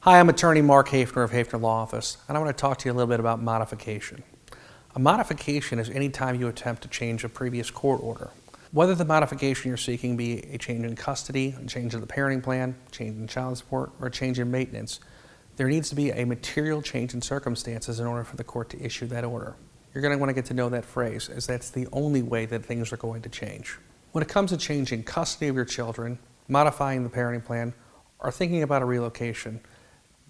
Hi, I'm attorney Mark Haefner of Haefner Law Office, and I want to talk to you a little bit about modification. A modification is any time you attempt to change a previous court order. Whether the modification you're seeking be a change in custody, a change in the parenting plan, a change in child support, or a change in maintenance, there needs to be a material change in circumstances in order for the court to issue that order. You're going to want to get to know that phrase, as that's the only way that things are going to change. When it comes to changing custody of your children, modifying the parenting plan, or thinking about a relocation,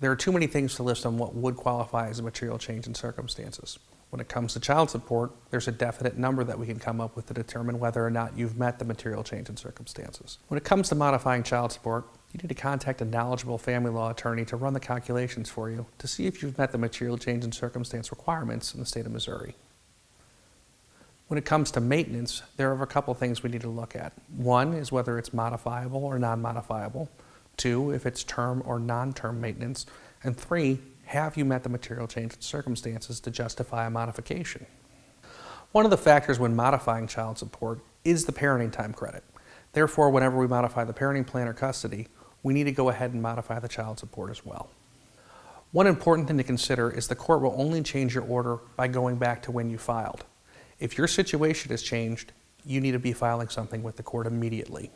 there are too many things to list on what would qualify as a material change in circumstances. When it comes to child support, there's a definite number that we can come up with to determine whether or not you've met the material change in circumstances. When it comes to modifying child support, you need to contact a knowledgeable family law attorney to run the calculations for you to see if you've met the material change in circumstance requirements in the state of Missouri. When it comes to maintenance, there are a couple things we need to look at. One is whether it's modifiable or non-modifiable. 2, if it's term or non-term maintenance. And 3, have you met the material change in circumstances to justify a modification? One of the factors when modifying child support is the parenting time credit. Therefore, whenever we modify the parenting plan or custody, we need to go ahead and modify the child support as well. One important thing to consider is the court will only change your order by going back to when you filed. If your situation has changed, you need to be filing something with the court immediately.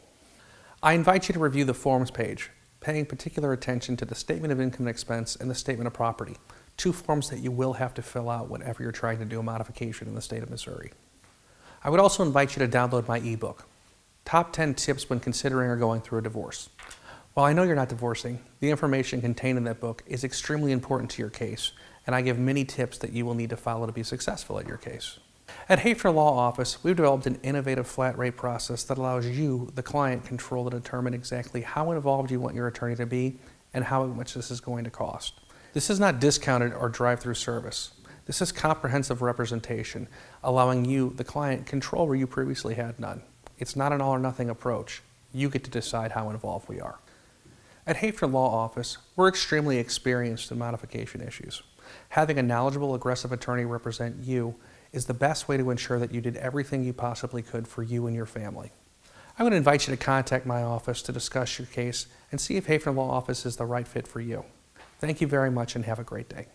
I invite you to review the forms page, paying particular attention to the statement of income and expense and the statement of property, 2 forms that you will have to fill out whenever you're trying to do a modification in the state of Missouri. I would also invite you to download my ebook, Top 10 Tips When Considering or Going Through a Divorce. While I know you're not divorcing, the information contained in that book is extremely important to your case, and I give many tips that you will need to follow to be successful at your case. At Haefner Law Office, we've developed an innovative flat rate process that allows you, the client, control to determine exactly how involved you want your attorney to be and how much this is going to cost. This is not discounted or drive-through service. This is comprehensive representation, allowing you, the client, control where you previously had none. It's not an all or nothing approach. You get to decide how involved we are. At Haefner Law Office, we're extremely experienced in modification issues. Having a knowledgeable, aggressive attorney represent you is the best way to ensure that you did everything you possibly could for you and your family. I would invite you to contact my office to discuss your case and see if Haefner Law Office is the right fit for you. Thank you very much and have a great day.